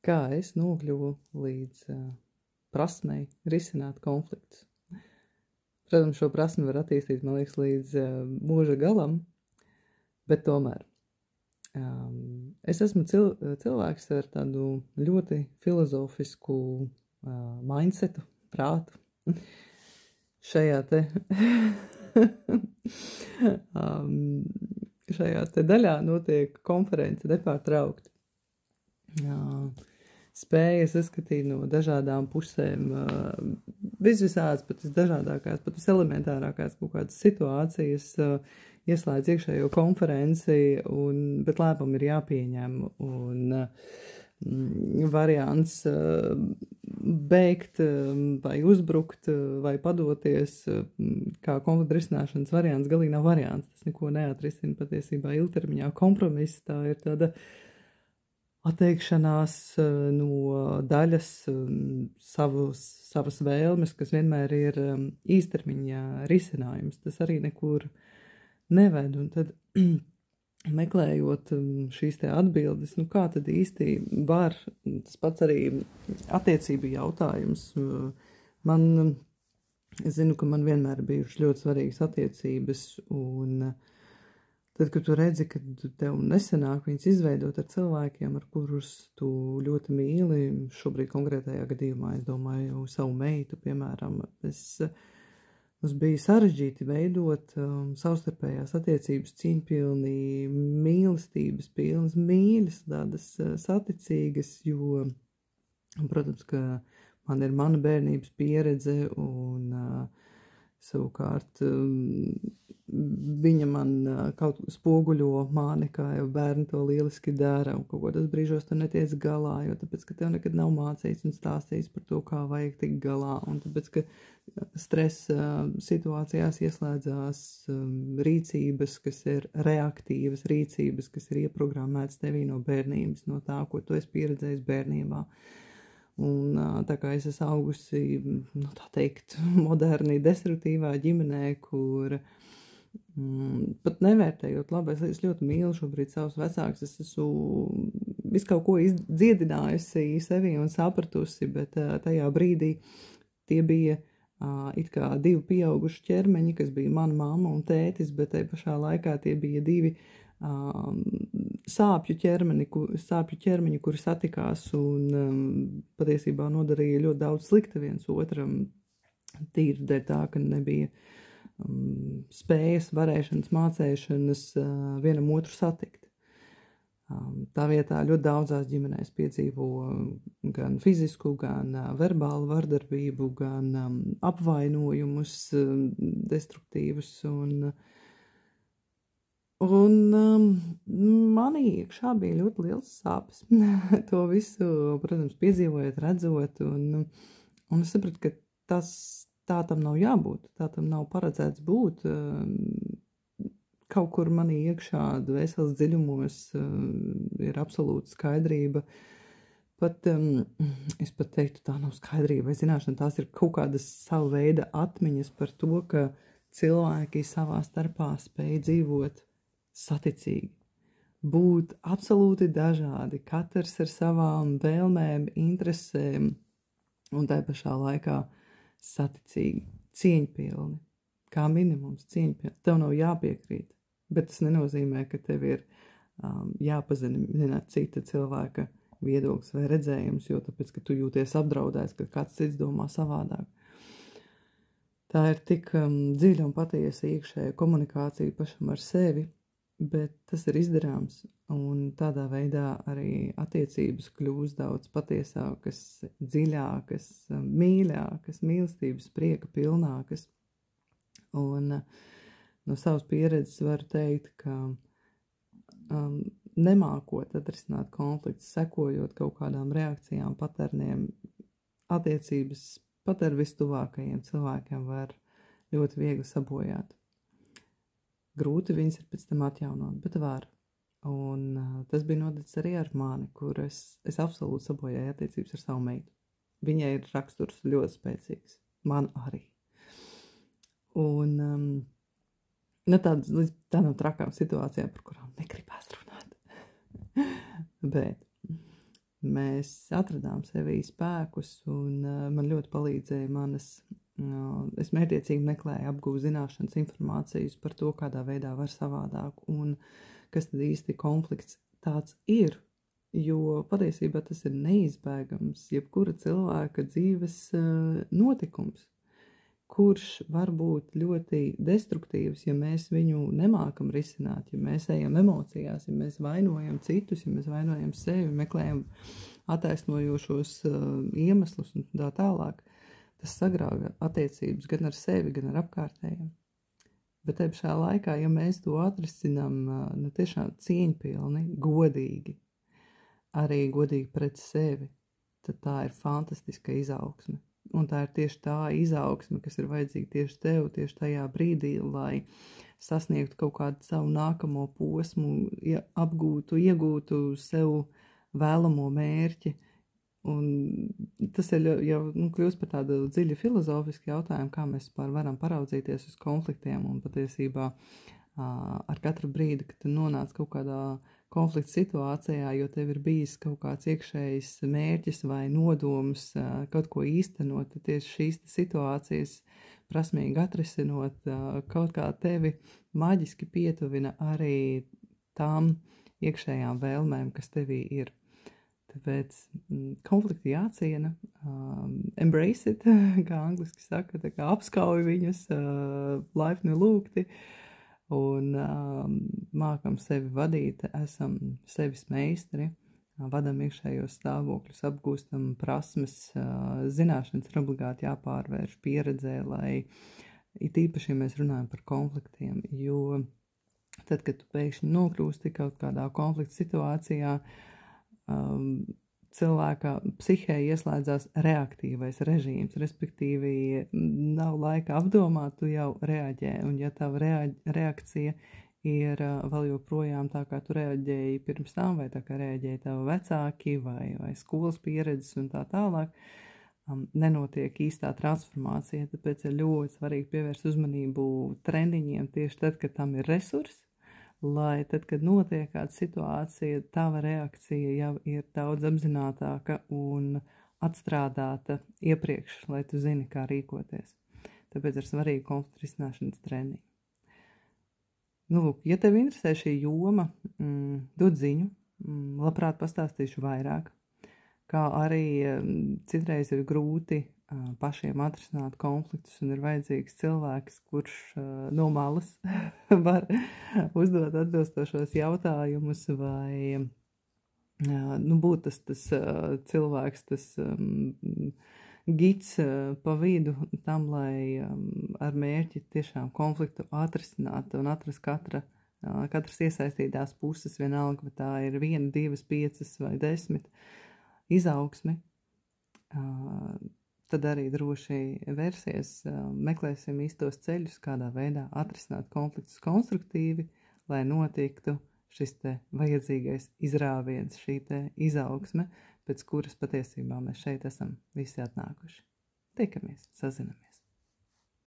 kā es nokļuvu līdz prasmei risināt konfliktus. Protams, šo prasmi var attīstīt, man liekas, līdz mūža galam, bet tomēr. Es esmu cilvēks ar tādu ļoti filozofisku mindsetu, prātu. Šajā te daļā notiek konference nepārtraukti. Spējas saskatīt no dažādām pusēm, visvisādas, pat visdažādākās, pat viselementārākās kaut kādas situācijas, ieslēdz iekšējo konferenci, bet lēmumi ir jāpieņem, un variants beigt vai uzbrukt vai padoties, kā konflikta risināšanas variants, galīgi nav variants, tas neko neatrisina patiesībā ilgtermiņā. Kompromiss, tā ir tāda atteikšanās no daļas savas vēlmes, kas vienmēr ir īstermiņā risinājums. Tas arī nekur neved, un tad meklējot šīs te atbildes, kā tad īsti var, tas pats arī attiecību jautājums. Es zinu, ka man vienmēr bijušas ļoti svarīgas attiecības, un tad, kad tu redzi, ka tev nesanāk viņas izveidot ar cilvēkiem, ar kurus tu ļoti mīli, šobrīd konkrētajā gadījumā, es domāju, savu meitu, piemēram, mums bija sarežģīti veidot savstarpējās attiecības cīņpilni, mīlestības pilnas, mīļas, tādas saticīgas, jo, protams, ka man ir mana bērnības pieredze, un savukārt viņa man kaut spoguļo mani, kā jau bērni to lieliski dara, un kaut kādos brīžos tu netiec galā, jo tāpēc, ka tev nekad nav mācīts un stāstīts par to, kā vajag tikt galā, un tāpēc, ka stresa situācijās ieslēdzās rīcības, kas ir reaktīvas rīcības, kas ir ieprogrammētas tevī no bērnības, no tā, ko tu esi pieredzējis bērnībā. Un tā kā es esmu augusi, tā teikt, moderni destruktīvā ģimenē, kur pat nevērtējot labi, es ļoti mīlu šobrīd savus vecākus, es esmu visu kaut ko dziedinājusi sevi un sapratusi, bet tajā brīdī tie bija it kā divi pieauguši ķermeņi, kas bija mana mamma un tētis, bet tai pašā laikā tie bija divi sāpju ķermeņi, kuri satikās un patiesībā nodarīja ļoti daudz slikta viens otram, tīri dēļ tā, ka nebija spējas, varēšanas, mācēšanas vienam otru satikt. Tā vietā ļoti daudzās ģimenēs piedzīvo gan fizisku, gan verbālu vardarbību, gan apvainojumus destruktīvus, un manī iekšā bija ļoti liels sāpes. To visu, protams, piedzīvojot, redzot, un es sapratu, ka tā tam nav jābūt, tā tam nav paredzēts būt. Kaut kur manī iekšā dvēseles dziļumos ir absolūta skaidrība. Es pat teiktu, tā nav skaidrība vai zināšana, tās ir kaut kādas sava veida atmiņas par to, ka cilvēki savā starpā spēj dzīvot saticīgi, būt absolūti dažādi, katrs ar savām vēlmēm, interesēm un tai pašā laikā saticīgi, cieņpilni, kā minimums cieņpilni. Tev nav jāpiekrīt, bet tas nenozīmē, ka tev ir jāpazina cita cilvēka viedoklis vai redzējums, jo tāpēc, ka tu jūties apdraudēts, ka kāds cits domā savādāk. Tā ir tik dziļa un patiesa iekšēja komunikācija pašam ar sevi, bet tas ir izdarāms, un tādā veidā arī attiecības kļūst daudz patiesākas, dziļākas, mīļākas, mīlestības prieka pilnākas. Un no savas pieredzes varu teikt, ka nemākot atrisināt konfliktus, sekojot kaut kādām reakcijām, paterniem, attiecības pat ar vistuvākajiem cilvēkiem var ļoti viegli sabojāt. Grūti viņas ir pēc tam atjaunot, bet var. Un tas bija noticis arī ar mani, kur es absolūti sabojāju attiecības ar savu meitu. Viņai ir raksturs ļoti spēcīgs. Man arī. Un līdz tādām trakām situācijām, par kurām negribās runāt. Bet mēs atradām sevī spēkus, un man ļoti palīdzēja es mērķiecīgi meklēju, apgūstu zināšanas, informācijas par to, kādā veidā var savādāk, un kas tad īsti konflikts tāds ir, jo patiesībā tas ir neizbēgams, jebkura cilvēka dzīves notikums, kurš var būt ļoti destruktīvs, ja mēs viņu nemākam risināt, ja mēs ejam emocijās, ja mēs vainojam citus, ja mēs vainojam sevi, meklējam attaisnojošos iemeslus un tā tālāk. Tas sagrauj attiecības gan ar sevi, gan ar apkārtējiem. Bet te pašā laikā, ja mēs to atrisinām tiešām cieņpilni, godīgi, arī godīgi pret sevi, tad tā ir fantastiska izaugsme. Un tā ir tieši tā izaugsme, kas ir vajadzīga tieši tev, tieši tajā brīdī, lai sasniegtu kaut kādu savu nākamo posmu, iegūtu sev vēlamo mērķi. Un tas ir jau kļūst par tādu dziļu filozofisku jautājumu, kā mēs varam paraudzīties uz konfliktiem, un patiesībā ar katru brīdi, kad tu nonāc kaut kādā konflikta situācijā, jo tev ir bijis kaut kāds iekšējs mērķis vai nodoms kaut ko īstenot, tad tieši šīs situācijas prasmīgi atrisinot kaut kā tevi maģiski pietuvina arī tām iekšējām vēlmēm, kas tevī ir. Tāpēc konflikti jāciena, embrace it, kā angliski saka, tā kā apskauj viņus, laipni lūgti, un mākam sevi vadīt, esam sevis meistri, vadam iekšējos stāvokļus, apgūstam prasmes, zināšanas ir obligāti jāpārvērš pieredzē, lai it īpaši, ja mēs runājam par konfliktiem, jo tad, kad tu pēkšņi nokļūsti kaut kādā konflikta situācijā, cilvēka psihē ieslēdzās reaktīvais režīms, respektīvi nav laika apdomāt, tu jau reaģē, un ja tava reakcija ir vēl joprojām tā, kā tu reaģēji pirms tam, vai tā kā reaģēja tavi vecāki, vai skolas pieredzes un tā tālāk, nenotiek īstā transformācija, tāpēc ir ļoti svarīgi pievērst uzmanību trendiņiem tieši tad, kad tam ir resursi, lai tad, kad notiek kāda situācija, tava reakcija jau ir daudz apzinātāka un atstrādāta iepriekš, lai tu zini, kā rīkoties. Tāpēc ir svarīgi konfliktu risināšanas treniņi. Lūk, ja tev interesē šī joma, dod ziņu, labprāt pastāstīšu vairāk, kā arī citreiz ir grūti pašiem atrisināt konfliktus un ir vajadzīgs cilvēks, kurš no malas var uzdot atbilstošos jautājumus vai būt tas cilvēks, tas gids pa vidu tam, lai ar mērķi tiešām konfliktu atrisināt un atrast katras iesaistītās puses, vienalga, vai tā ir 1, 2, 5 vai 10 izaugsmi. Tad arī droši vērsies, meklēsim īstos ceļus, kādā veidā atrisināt konfliktus konstruktīvi, lai notiktu šis te vajadzīgais izrāviens, šī te izaugsme, pēc kuras patiesībā mēs šeit esam visi atnākuši. Tiekamies, sazinamies!